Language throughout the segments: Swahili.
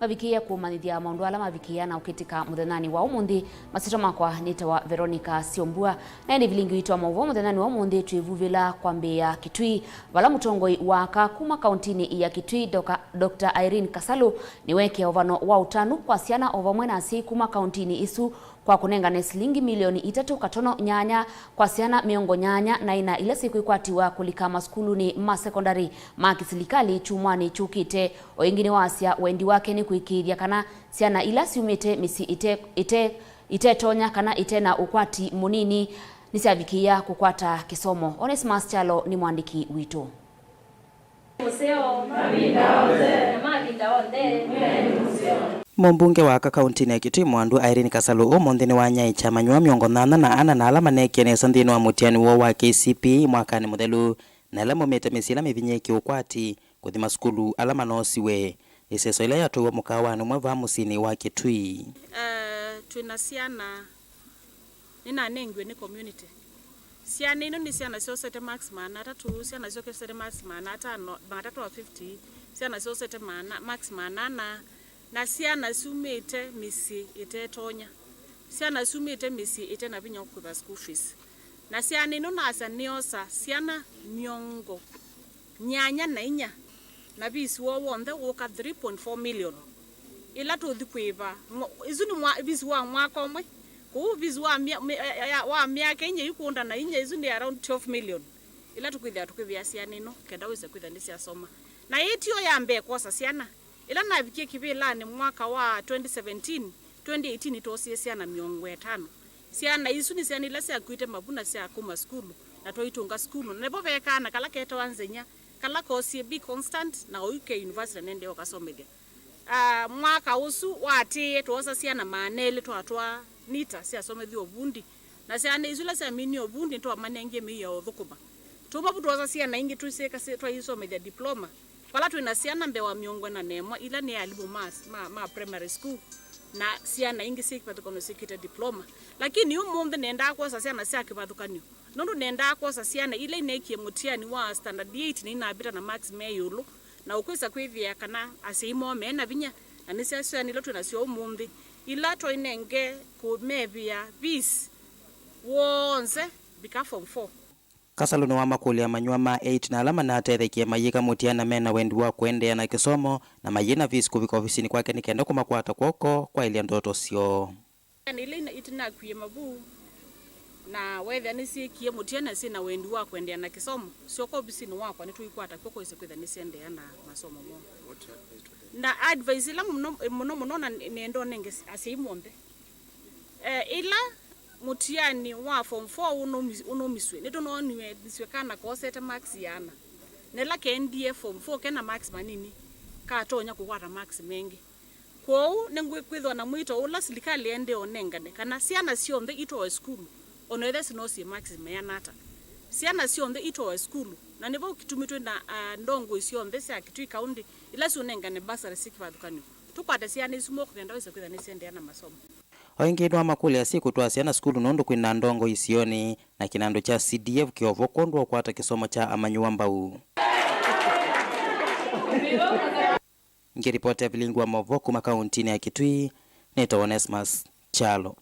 mavikia kumanithia maundu ala mavikia na ukitika muthenani wa umuthi masito makwa nitawa Veronica Siombua na ni Vilingi witwa Mauvoo muthenani wa umuthi twivuvila kwambia Kitui vala mutongoi waka kuma kauntini ya Kitui Dr. Irene Kasalu niweke ovano wa utanu kwa SYANA ovamwe nasi kuma kauntini isu kwa kunengane shilingi milioni 3.8 kwa SYANA miongo nyanya na ina ile siku ikwatiwa kulika maskuluni ma secondary ma kisilikali chumwani chukite oingine wasya wendi wake ni kuikiria kana SYANA ila siumite misi ite tonya kana itena ukwati munini nisyavikia kukwata kisomo. Onesmus Chalo ni mwandiki wito. Mumbunge wa kaunti ya Kitui Mwandu Irene Kasalu omonthini wa nyai cha manyua miongo 8 na ala manekene santhini wa mutiani wa KCPE mwakani muthelu na ala momete misila mivinyeki ukwati kuthima skulu ala manosiwe iseso ila yatuwa mukawani mwa musini wa Kitui. Twina SYANA nina nengwe ni community. SYANA ino ni SYANA sosete max mana tatu SYANA sosete max mana 5 matatu wa 50 SYANA sosete mana max mana na SYANA sumete misi ite tonya SYANA sumete misi ite na vinya kwa school fees na SYANA ino nasa niosa SYANA miongo nyanya na inya na VIISI wo wonde woka 3.4 million ila to dhikwiva izuni mwa VIISI wa mwaka omwe ku VIISI wa miaka inye yukunda na inye izuni around 12 million ila tukwithia SYANA ino kenda wese kwitha ndisi asoma na yetio yambe kosa SYANA ila navikie kivila ni mwaka wa 2017 2018 tosie SYANA miongo 5 SYANA isu ni SYANA ila sya kuite mabuna sya kuma skulu na toitunga skulu nebo vekana kala keto wanzenya kala kosie be constant na uke university nende okasomedia mwaka usu wati tuosa SYANA manele twatwa nita sya somethi obundi na SYANA isula sya mini obundi to amanenge miya othukuma tuma butuosa SYANA ingi tuseka twa isomedia diploma pala twina SYANA mbewa miongo na nemwa ila ni alimu ma primary school na SYANA ingi sikipatukono sikita diploma lakini umunthe nenda kosa SYANA sya kivathukanio nondu nenda kosa SYANA ile inekie mutiani wa standard 8 ni inabita na max meyulu na ukwisa kwivia kana asimo mena vinya na nisya SYANA ilo twina syo umunthe ila to inenge kumevia VIISI wonze bika form 4 Kasalu ni wa makuli ya manyua ma 8 na alama na atethekie mayika mutiana mena wendi wa kuendea na kisomo na mayina VIISI kuvika ofisini kwake ni kenda kumakwata kwoko kwa ili ndoto sio. Ile itina kuye Mauvoo na wetha nisi kie mutiana sina wendi wa kuendea na kisomo sio kwa ofisini wako ni tuikwata kwoko ise kwitha nisiendea na masomo mo. Na advice ila muno na nendo nenge asiimombe. Ila mutiani wa form 4 unomiswe neto no niwe diswekana ko sete max yana nela ke ndie form 4 kena max manini ka tonya kukwata max mengi ko nengwe kwithwa na mwito ula silikali ende onengane kana SYANA sionthe ito school onethe sinosi max meyanata SYANA sionthe ito school na nivo kitumitwe na ndongo isionthe sya Kitui county ila sunengane basari sikivathukanio tukwate SYANA isumo kugenda wese kwitha nisendea na masomo. Oingi dwa makuli ya siku twa SYANA skulu nondu kwina ndongo isioni na kinando cha CDF kiovo kondwa kwata kisomo cha amanyua mbau. Ngiripoti Vilingi wa Mauvoo kuma kauntini ya Kitui nito Onesmus Chalo.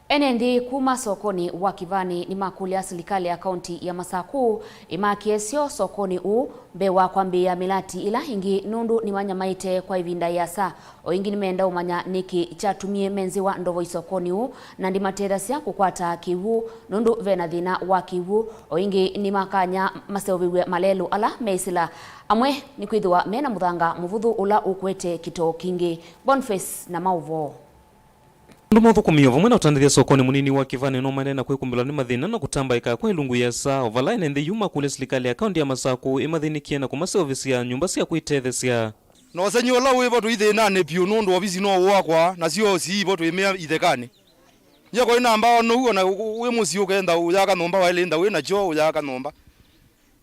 Enendi kuma sokoni wa Kivani ni makuli ya serikali ya kaunti ya Masaku imakiesio sokoni bewa kwambia milati ila hingi nundu ni wanyamaite kwa ivinda ya saa oingi nimeenda umanya niki chatumie menzi wa ndovo isokoni na ndi materasya kukwata KYOO nundu vena thina wa KYOO oingi ni makanya maseoviwe malelu ala meisila amwe ni kwithwa mena muthanga muvuthu ula ukwete kito kingi. Boniface na Mauvoo Ndumo kumio vamwe na utandithia sokoni munini wa Kivani no manena kwikumbila ni mathina na kutambaika kwa ilungu ya saa ovalaine ndi yuma kule serikali ya kaunti ya Masaku imathinikie na kumase ofisi ya nyumba cia kwitethesya no senyola wivo tu ithina ne pio nundu ofisi no wakwa na sio sivo tu imea ithekane nya ko ina ambao no uona we musio kenda uyaka nomba wale nda we na jo uyaka nomba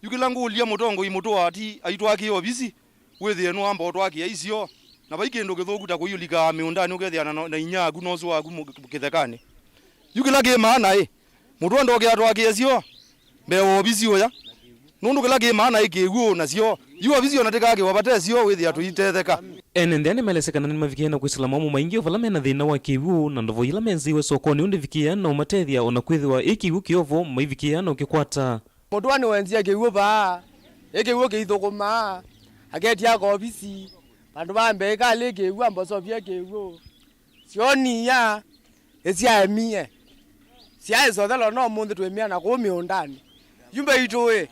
yukilangu ulia mutongo imuto ati aitwa ki ofisi we the no amba otwaki icio na baikendo githoguta kuyulika miundani ukethiana na inyagu no zo agu kithekane yukilage maana mutondo ke atwaki acio be ofisi oya nundu kilage maana KYOO na sio yuwa vizio natekage wapate sio withi atuitetheka ene ndiani melesekana ni mavikiana kwa islamu maingi ovalame na thina wa KYOO na ndovo ila menziwe sokoni undi vikiana umatethia ona kwithiwa KYOO kiovo maivikiana ukikwata mutwani wenzia KYOO ba KYOO keithukuma agetia ko ofisi bandu bambe kale KYOO amboso bia KYOO sioni ya esia emie sia izodelo no mundu twemia na kumi undani yumbe itoe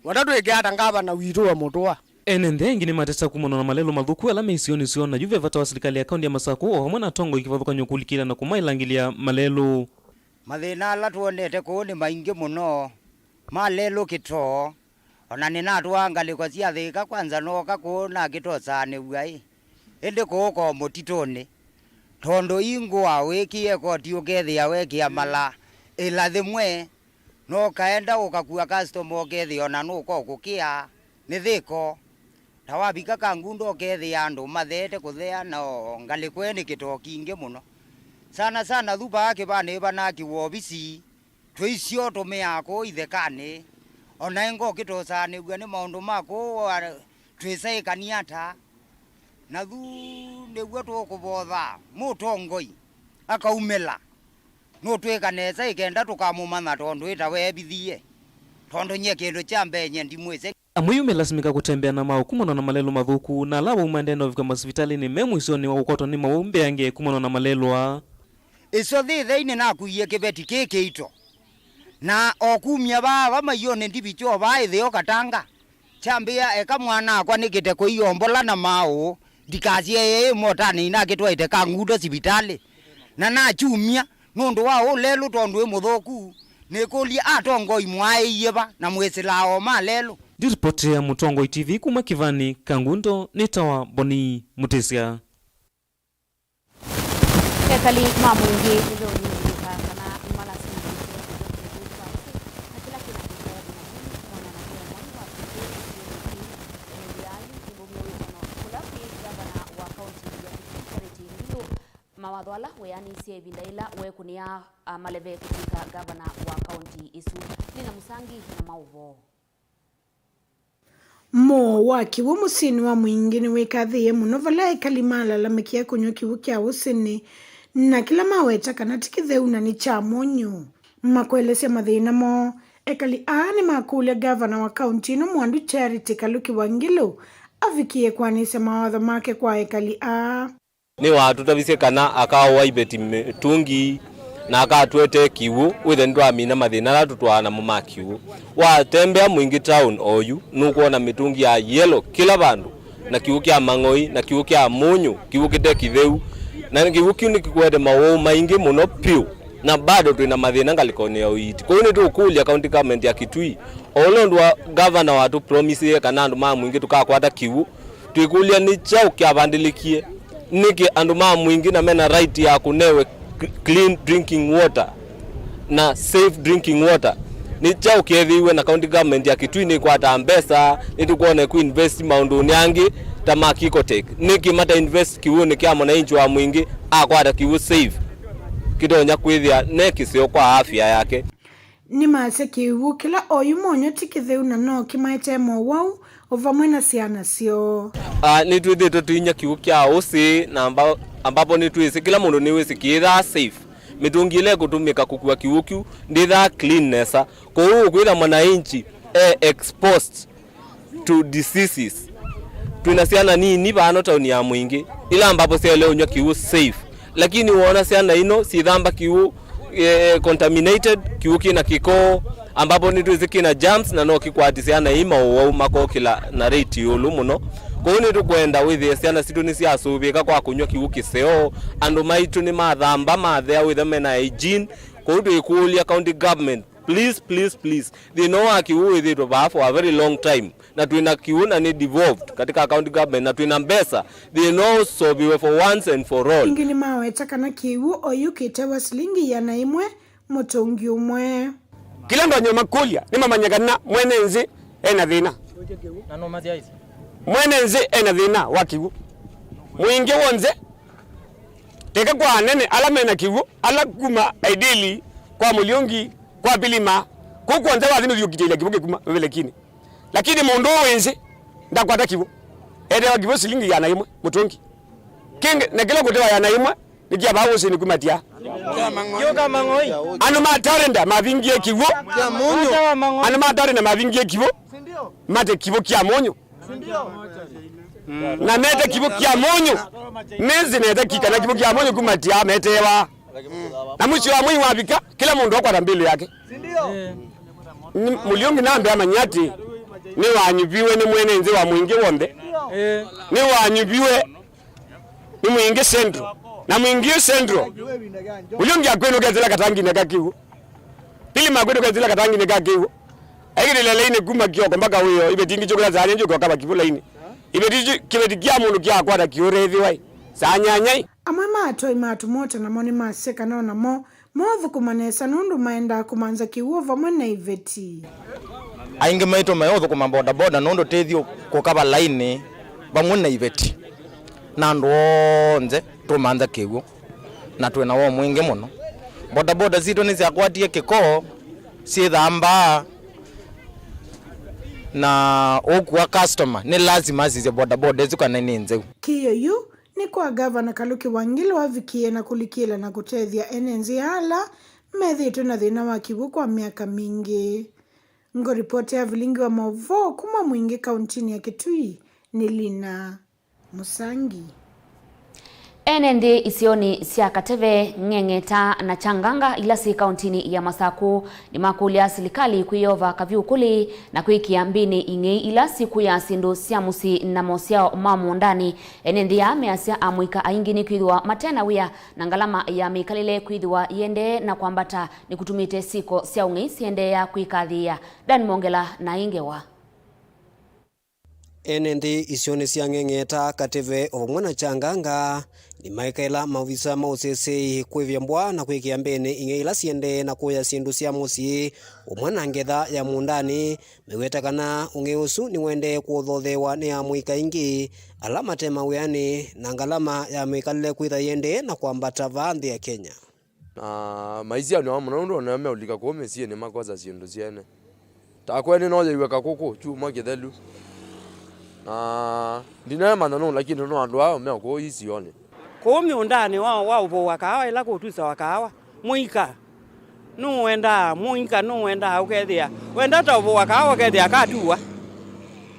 watatu egeata ngaba na wito wa mutwa ene ndengi ni matesa kumono na malelo mathuku ala meisioni siona juve vata wa serikali ya kaunti ya Masako hamwe na tongo ikivathuka nyokulikira na kumailangilia malelo mathina ala tuonete ku ni maingi muno malelo kito ona ni natu angaliko cia thika kwanza noka kuona kitosane uai ende kuko mutitoni tondo ingwa wikie koti ukethia wekia mala ila thimwe no kaenda ukakua customer ukethia ona nuko kukia ni thiko tawabika kangundo ukethia andu mathete kuthea no ngalikweni kito kingi muno sana thupa yake bane bana kiwobisi twicio tumeako ithekane ona ngo kitosane gwa ni maundu mako twisaikaniata na thu niguo tukubotha mutongoi akaumela no twekanesa ikenda tukamumana tondu itawebithie tondu nye kindu cha mbenye ndimwise amuyume lazimika kutembea na mau kumono na malelo mathuku na labo umandeno vika masivitali ni memwisoni wa ukoto ni maumbe yange kumono na malelwa iso thithe-ini nakuie kibeti kikito na okumia baba mayone ndibicho baithio katanga chambia eka mwana akwa nikite kuiombola na mau ndikacie motani na kitwaite kangudo sibitali na chumia nundu wa ulelo tondu emuthoku nikulia atongo imwaiye ba na mwisilao malelo Diripoti ya Mutongo TV kuma Kivani Kangundo nitawa Boni Mutesia Ekali mamungi ndio ni kana malasi mawadwala weyani sie bindaila wekunia maleve katika gavana wa kaunti isu nina musangi na Mauvoo mo wa KYOO musini wa mwingi niwekathie muno vala ekalimala lamekia kunyo KYOO kya usini na kila maweta kana tikitheu ni cha monyo makwelesya mathina mo ekali aani makule gavana wa kaunti no Mwandu Charity Kaluki Wangilo avikie kwanisa mawatho make kwa ekali a ni watu tavisie kana akawa waibeti tungi na akatwete KYOO withe ndo amina mathina la tutwana mu KYOO wa tembea mwingi town oyu nukuona mitungi ya yellow kila bandu na KYOO kya mang'oi na KYOO kya munyu KYOO kitekitheu na KYOO kiu nikikwete mawo maingi muno piu na bado twina mathina ngalikoni ya uiti kwa ni tukulia county government ya Kitui olondo wa governor watu promise kana andu ma mwingi tukakwata KYOO twikulia ni chao kya bandilikie niki andu ma mwingi na mena right ya kunewe clean drinking water na safe drinking water ni chao kiethiwe na county government ya Kitui ni kwata mbesa nitukuone ku invest maundu nyangi tamaki kotek niki mata invest KYOO ni kya mwananchi wa mwingi akwata KYOO safe kidonya kwithia neki sio kwa afya yake ni mase KYOO kila oyu monyo tikitheu na no kimaite mo wau ovamwe na SYANA sio ni twithite tuinya KYOO kya usi na ambapo ni twisi kila mundu ni wisi kitha safe mitungi ile kutumika kukua KYOO kiu nditha cleanness kwa hiyo kwitha mwananchi exposed to diseases twina SYANA ni bano town ya mwingi ila ambapo sio leo unywa KYOO safe lakini uona SYANA ino si dhamba KYOO contaminated KYOO kina kiko ambapo ni twisi kina germs na no kikwati SYANA ima uwa mako kila na rate yulu muno kwa hiyo tukwenda with SYANA situ ni siasubika kwa kunywa KYOO kiseo andu maitu ni mathamba mathea with them na hygiene kwa hiyo tuikulia county government please they know KYOO with it for a very long time na tuina KYOO na ni devolved katika county government na tuina mbesa they know so be for once and for all ingini maweta kana KYOO oyu kitewa silingi ya naimwe mutungi umwe kila ndo nyoma kulia ni mamanyagana mwenenzi ena thina na no mazi aisi mwenenzi ena thina wa KYOO mwingi wonze teka kwa nene ala mena KYOO ala kuma ideally kwa muliongi kwa bilima kuko nze wathinu yukitile KYOO kuma vile kini lakini mundu wenzi ndakwata kibo ede wa kibo silingi yana imwe mutongi king na kila kutewa yana imwe nikia bawo sini kumatia Yo kama ngoi. anu matarenda mavingie kibo Kia monyo. anu matarenda mavingie kibo mate kibo kia monyo na mete kibo kia monyo mezi nete kika na kibo kia monyo kumatia metewa na mwisho wa mwi wabika kila mundu akwata mbili yake muliongi nambe amanyati ni wanyubiwe ni mwene nze wa mwingi wonde ni wanyubiwe ni mwingi centro na mwingi centro muliongi akweno kezela katangi ne kakiwo pili makweno kezela katangi ne kakiwo ayire lele ine kuma kioko mpaka huyo ibetingi chokula za nje kwa kaba kibula ine ibetiji kibetikia mundu kia akwata kiurethi wai sanyanyai amwe mato imatu moto na moni maseka na mo mothu kumanesa nundu maenda kumanza KYOO vamwe na iveti Ainge maito mayotho kuma boda boda nondo tethio kukaba line vamwe na iveti na ndonze tumanza KYOO na twena wo mwingi muno boda boda zito ni zakwatie kiko si dhamba na okuwa customer ni lazima zize boda boda zikana ninze KYOO ni kwa gavana Kaluki Wangila wavikie na kulikila na kutethia enenzi hala methitu na thina wa KYOO kwa miaka mingi. Ngo ripoti ya Vilingi wa Mauvoo kuma mwingi kauntini ya Kitui ni Lina Musangi. Enende isioni sia Kateve, Ng'eng'eta na Changanga ilasi kauntini ya Masaku ni makulia serikali kuyova kavyukuli na kuikia mbini ingei ilasi kuya sindu sia musi na mosiao mamu ndani. Enende ya measia amuika aingini kuidua matena wia na ngalama ya mikalile kuidua yende na kwambata ni kutumite siko sia ungei siende ya kuikadhia. Dan Mongela na Ingewa. Enende isioni sia Ng'eng'eta Kateve omwana Changanga ni maikaila mavisa mausese kwevyambwa na kwekia mbene ingeila siende na kuya sindu sia musi omwana ngetha ya mundani mewetakana ungeusu ni wende kuothothewa ni amuika ingi alama tema weani na ngalama ya mikalile kwitha yende na kwambata vanthi ya Kenya na maizia ni wamu na undu na meulika kuome siye ni makoza sindu siene takwene no yiweka kuku chuma kithelu na ndinema na no lakini no andu ao meko isione Kumi undani wao upo wakawa ila kutusa wakawa muika nuenda muika nuenda ukethia wenda ta upo wakawa ukethia katua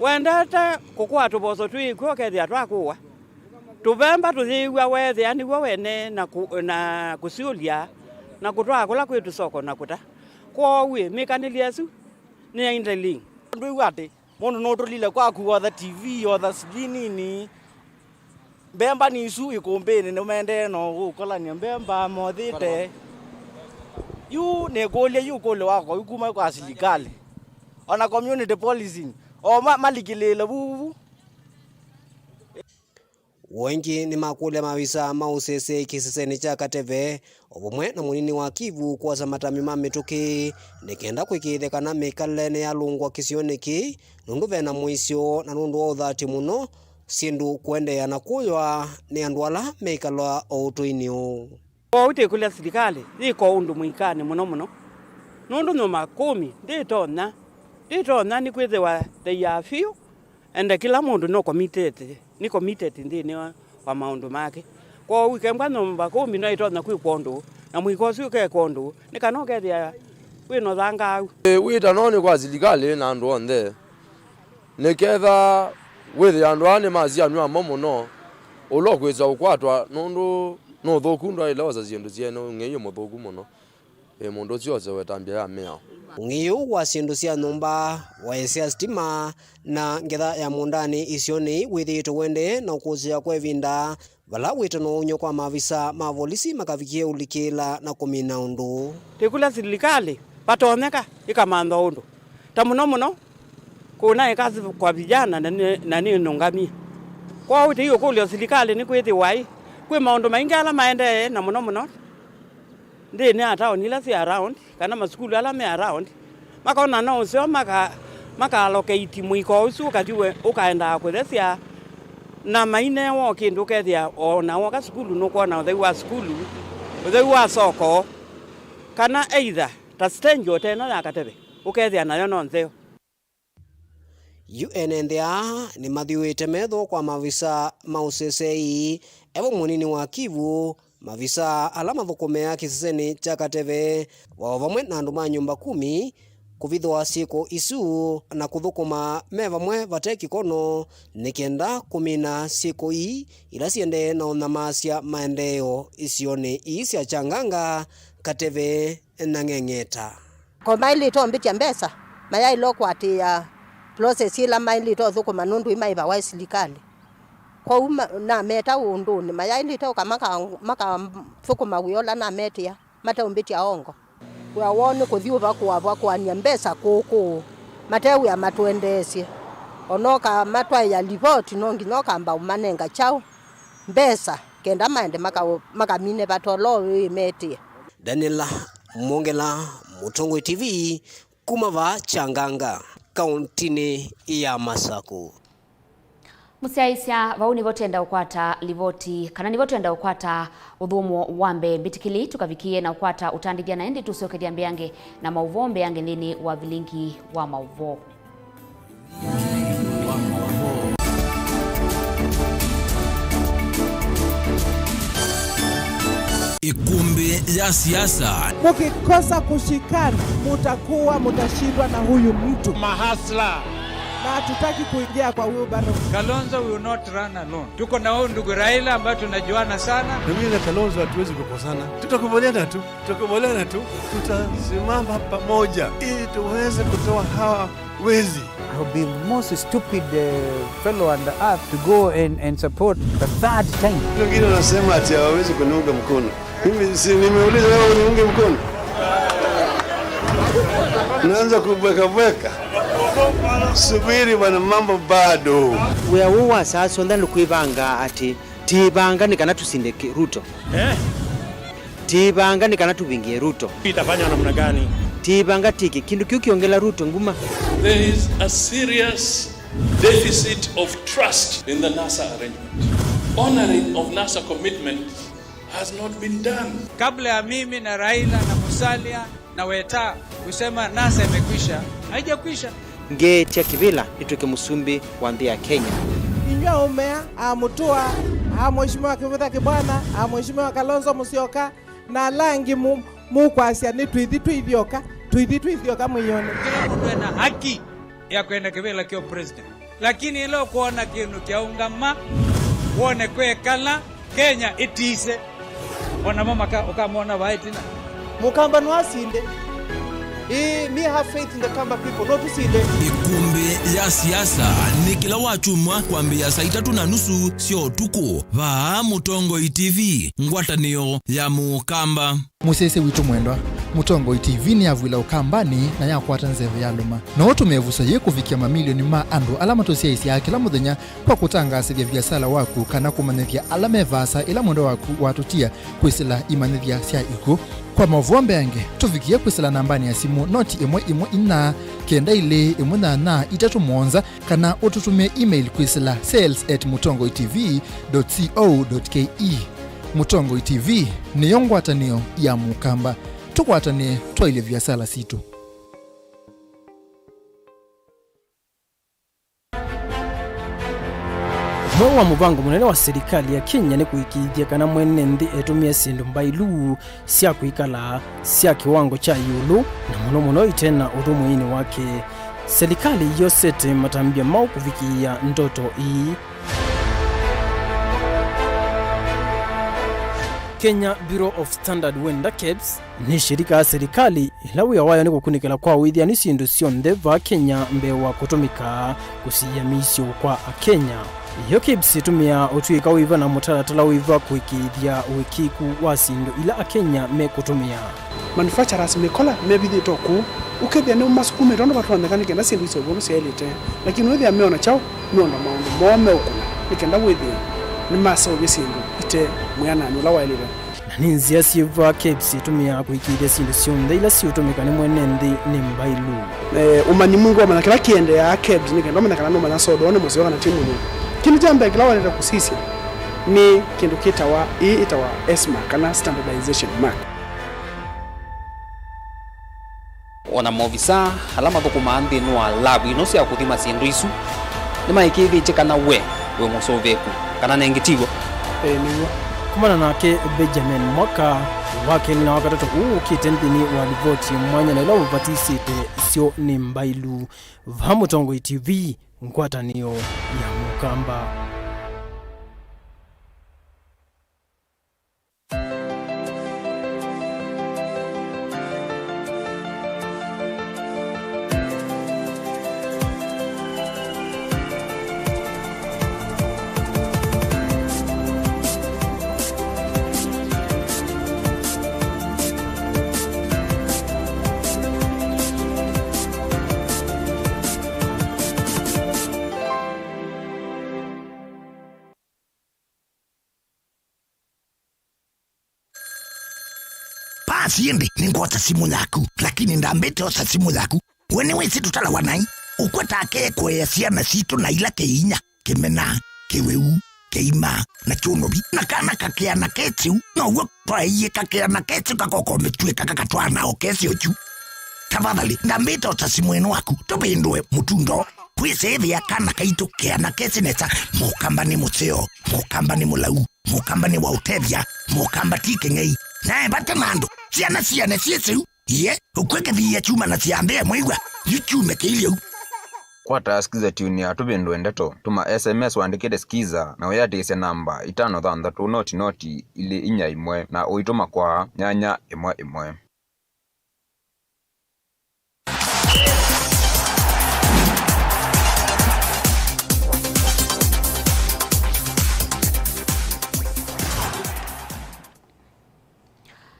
wenda ta kukwa tuboso twiko ukethia twakuwa tubemba tuthiwa wethia ni wene na kusiulia na kutwa kula kwetu soko na kuta kwa we mekaniliasu ni indeli ndu wate mundu no tulile kwa kuwa TV or nini Bemba ni isu ikumbeni numende no ukola ni bemba modite yu negole yu kole wako yukuma kwa serikali ona community policy o malikilele bubu wengi ni makule mavisa mausese kiseseni cha Kateve obumwe na munini wa Kivu kwa samatami mamituki nikenda kwikithekana mikalene ya lungwa kisioniki nundu vena muisio na nundu wa uthati muno sindu kuendea na kuywa ni andwala meikalwa outuinio kwa ute kule serikali iko undu muikane muno nundu no makumi nditona ni kwethewa they are few and kila mundu no committed ndini wa maundu make kwa wikembwa no makumi no itona kwikwondo na mwikosi ukekondo nikanokethia wino thanga wita noni kwa serikali na andu onthe niketha wethi andu ane mazia nwa momo no ulo kweza ukwatwa nundu no thoku ndo ilewa zindu ziene ngeyo muthuku muno mundu ciose wetambia ya mea ngiyo wa sindu cia numba wa esia stima na ngetha ya mundani isioni withito wende na ukuzia kwevinda vala witano unyo kwa mavisa mavolisi makavikie ulikila na kumina undu tikula serikali patoneka ikamanda undu tamuno kuna ikazi kwa vijana na ni nungamia kwa uti hiyo kule serikali ni kwethi wai kwe maundu maingi ala maende na muno ndi ni atao nila si around kana maskulu ala me around makona no sio maka allocate mwiko usu katiwe ukaenda kuthesia na maine wo kindu kethia ona woka skulu no kuona thei wa skulu thei wa soko kana either ta stenjo tena ya Kateve ukethia nayo no ntheo UNNDA ni mathiwite metho kwa mavisa mausesei evo munini wa Kivu mavisa ala mathukumea kiseseni cha Kateve wa vamwe na andu ma nyumba 10 kuvithwa siku isu na kuthukuma me vamwe vateki kono nikenda kumina siku ila siende na unamasya maendeleo isione isia changanga Kateve na ng'eng'eta ko maili to mbitia mbesa maya ilo kwatia process ila maili to thukuma nundu imaiva wa serikali kwa na meta unduni maya ili to maka thukuma wiola na metia mata umbitia ongo kwa wone kuthiuva kwa nyembesa kuku mateu ya matuendesie onoka matwa ya report nongi noka mba umanenga chao mbesa kenda maende maka mine batolo imetie. Daniela Mongela, Mutongoi TV, kumava Changanga, kauntini ya Masaku. Musiaisia vauni votenda ukwata livoti kana nivotenda ukwata udhumo wambe bitikili tukavikie na ukwata utandigia na endi tusiokedia mbiange na Mauvoo mbiange nini wa Vilingi wa Mauvoo. Ikumbi ya siasa. Mukikosa kushikana mutashindwa na huyu mtu mahasla. Na hatutaki kuingia kwa huyu bado. Kalonzo will not run alone. Tuko na huyu ndugu Raila ambaye tunajuana sana. Na mimi na Kalonzo hatuwezi kukosana. Tutakubaliana tu. Tutasimama pamoja ili tuweze kutoa hawa wezi. I will be the most stupid fellow on the earth to go and support the third time. Wengine wanasema ati hawawezi kuniunga mkono. Mimi si nimeuliza wewe uniunge mkono. Naanza kubweka. Subiri bwana, mambo bado. Wewe sasa ndani kuivanga ati tibanga nikana tusinde Ruto. Tibanga nikana tuvingie Ruto. Itafanya namna gani? Tibanga tiki kindu kiukiongela Ruto nguma. There is a serious deficit of trust in the NASA arrangement. Honoring of NASA commitment has not been done. Kabla ya mimi na Raila na Musalia na Weta kusema NASA imekwisha, haijakwisha. Ngetia kivila ituke musumbi wa ndia Kenya. Inyo umea amutua mheshimiwa Kivutha Kibwana mheshimiwa Kalonzo Musyoka na langi mukwasia ni twithioka mwione. Kila mtu ana haki ya kwenda kivila kio president. Lakini ilo kuona kinu kia ungama uone kwe kala Kenya itise. Ona mama ukamwona waitina. Mukamba nwasinde. Me have faith in the Kamba people, not to see them. Ikumbi ya siasa ni kila wachumwa kwambia saa 3:30 sio tuko va Mutongoi TV ngwatanio ya Mukamba. Musese witu mwendwa Mutongoi TV ni avwila ukambani na yakwata nzeve ya luma na watu mevusa ye kufikia mamilioni ma andu alama tosia isi ya kila muthenya kwa kutangasa vya biasala waku kana kumanethia alame vasa ila mwendo waku watutia kwisila imanethia sia iku kwa Mauvoo mbiange tufikia kwisila nambani ya simu noti 114 kenda ile 18 kana ututume email kwisila sales@mutongoitv.co.ke. Mutongoi TV ni yongwatanio ya Mukamba. Tukwatane twaile vya sala situ. Mwa mubango munene wa serikali ya Kenya ni kuikithia kana mwene ndi etumia sindu mbailu sia kuikala sia kiwango cha yulu na muno itena udhumuini wake. Serikali yosete matambia mau kufikia ndoto hii. Kenya Bureau of Standard Wenda KEBS ni shirika ya serikali ilawu ya waya ni kukunikela kwa withia ni sindu sionde va Kenya mbewa kutumika kusiyamisyo kwa Kenya. Iyo KEBS itumia utuika wiva na mutaratala wiva kuikithia wikiku wa sindu ila Kenya me kutumia. Manufacturers mekola mebithi toku ukethia ni masukume rondo watu wamekanike na sindu iso bono selite lakini withia meona chao meona maundu mome ukuna nikenda withia ni masa obisindu ite mwana nula wailira ninzia siva KEBS itumia kuikithia sindu sionde ila si utumika ni mwene ndi ni mbailu. Umanyi mungu wa kila kiende ya KEBS nikenda menakana no mana sodo ne musyoka na timu ni kini jambe kila wale kusisi ni kindu kitawa itawa ESMA kana standardization mark. ona movisa alama thukuma nthi nwa labu ino cia kuthima sindu isu ni maikithi kana we musoveku kana nengitigo niwa kumana nake Benjamin Mwaka wake na wakati ukitendini wa ripoti mwanya na ilo batisite sio ni mbailu Vamutongo TV ngwatanio ya Mukamba. Siende ningota simu yaku lakini ndambete osa simu yaku wene wesi tutala wanai ukwata ake kwe SYANA situ na ila keinya kemena KYOO keima na chunobi na kana kakeana ketiu no uwe kwa iye kakeana ketiu kakoko metue kakakatwana okesi ochu tafadhali ndambete osa simu enu waku topindwe mutundo kwisethi ya kana kaito keana kesi nesa mukamba ni museo mukamba ni mulau mukamba ni wautevya mukamba tike ngei nae bata mando SYANA siesu ye ukweke vya chuma na siambea mwigwa yuchume kilio kwa taskiza tuni ya tubindu endeto tuma SMS waandikede skiza na weyatise namba 533 ili inya imwe na uituma kwa nyanya imwe.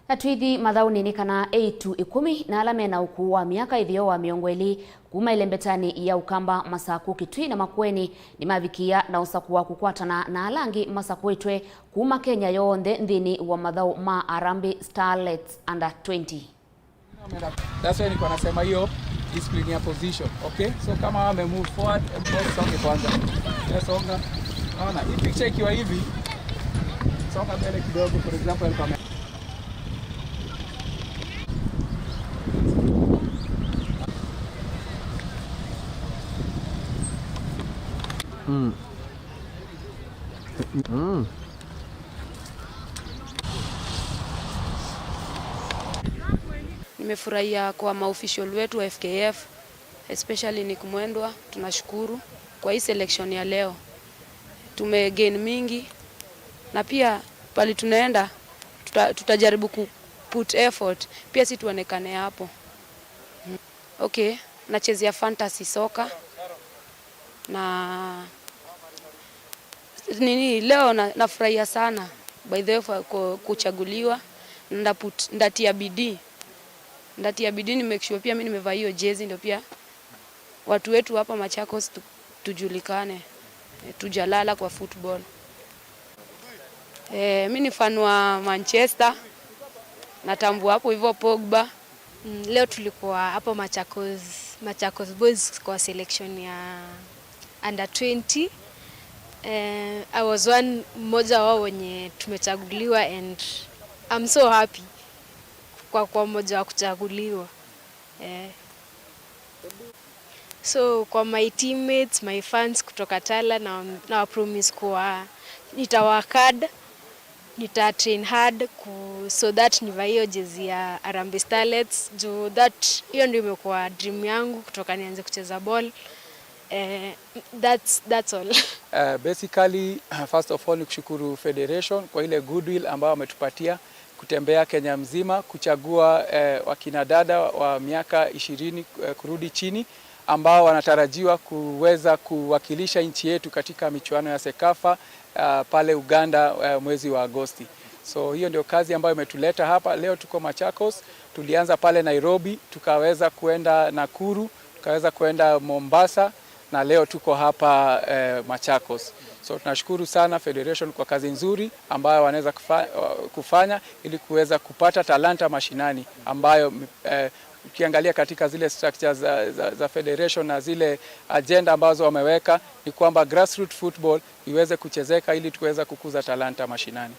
Natwithi MATHAU nini kana EITU 10 na alame na ukuu wa miaka ithio wa miongo ili kuma ilembetani ya Ukamba Masaku Kitui na Makueni ni mavikia na usakuwa kukwatana na alangi Masaku itwe kuma Kenya yoonde nthini wa MATHAU ma Harambee Starlets under 20. That's why niko nasema hiyo discipline ya position, okay? So kama wame move forward, songe kwanza. Songa. Naona hii picture ikiwa hivi. Songa mbele kidogo, for example kama Nimefurahia kwa maofficial wetu wa FKF, especially Nick Mwendwa, tunashukuru kwa hii selection ya leo. Tumegain mingi na pia pali tunaenda tutajaribu put effort pia si tuonekane hapo. Okay, nachezea fantasy soka na leo nafurahia sana by the way kuchaguliwa. Ndatia bidii ni make sure pia mimi nimevaa hiyo jezi ndio pia watu wetu hapa Machakos tujulikane, tujalala kwa football. Mimi ni fan wa Manchester, natambua hapo hivyo Pogba. Leo tulikuwa hapo Machakos Boys kwa selection ya under 20. I was one mmoja wao wenye tumechaguliwa and I'm so happy kwa mmoja wa kuchaguliwa. So kwa my teammates, my fans kutoka Tala na promise kwa nitawakad, nitatrain hard so that nivae jezi ya Harambee Starlets. That hiyo ndio imekuwa dream yangu kutoka nianze kucheza ball. That's all. Basically, first of all ni kushukuru Federation kwa ile goodwill ambayo wametupatia kutembea Kenya mzima, kuchagua wakina dada wa miaka 20 kurudi chini ambao wanatarajiwa kuweza kuwakilisha nchi yetu katika michuano ya Sekafa pale Uganda mwezi wa Agosti. So hiyo ndio kazi ambayo imetuleta hapa. Leo tuko Machakos, tulianza pale Nairobi, tukaweza kuenda Nakuru, tukaweza kuenda Mombasa na leo tuko hapa Machakos. So tunashukuru sana Federation kwa kazi nzuri ambayo wanaweza kufanya ili kuweza kupata talanta mashinani ambayo ukiangalia katika zile structures za Federation na zile agenda ambazo wameweka ni kwamba grassroots football iweze kuchezeka ili tuweze kukuza talanta mashinani.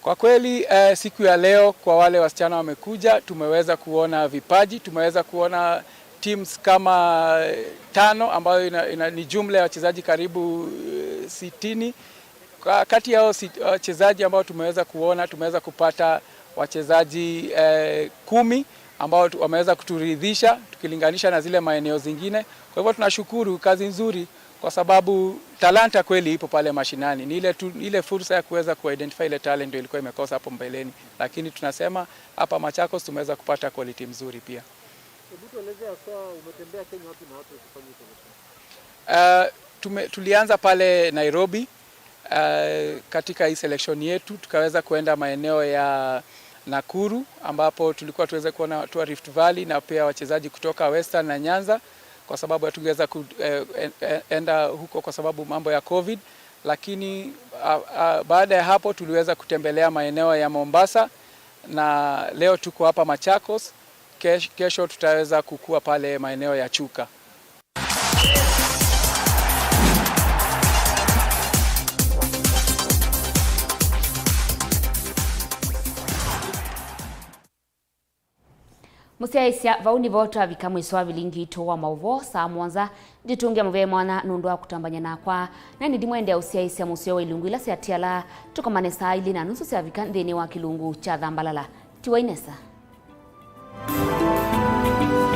Kwa kweli siku ya leo kwa wale wasichana wamekuja, tumeweza kuona vipaji, tumeweza kuona teams kama 5 ambayo ni jumla ya wachezaji karibu 60. Kati yao wachezaji ambao tumeweza kuona, tumeweza kupata wachezaji 10 ambao wameweza kuturidhisha tukilinganisha na zile maeneo zingine. Kwa hivyo tunashukuru, kazi nzuri, kwa sababu talanta kweli ipo pale mashinani. Ni ile fursa ya kuweza kuidentify ile talent ndio ilikuwa imekosa hapo mbeleni, lakini tunasema hapa Machakos tumeweza kupata quality mzuri pia. Hebu tuelezea kwa umetembea Kenya wapi na wapi ukifanya hizo? Tulianza pale Nairobi katika hii selection yetu, tukaweza kuenda maeneo ya Nakuru ambapo tulikuwa tuweze kuona tour Rift Valley na pia wachezaji kutoka Western na Nyanza, kwa sababu hatungeweza kuenda huko kwa sababu mambo ya COVID, lakini baada ya hapo tuliweza kutembelea maeneo ya Mombasa na leo tuko hapa Machakos. Kesho tutaweza kukua pale maeneo ya Chuka. Musiaisia vauni vota vikamwiswa Vilingi towa Mauvoo saa mwanza jitungia muve mwana nundwa kutambanya na kwa nani dimwende usiaisia musio wa ilungu ila siatiala tukamane saa ili na nusu sia vikandeni wa kilungu cha dhambalala tiwa Inesa.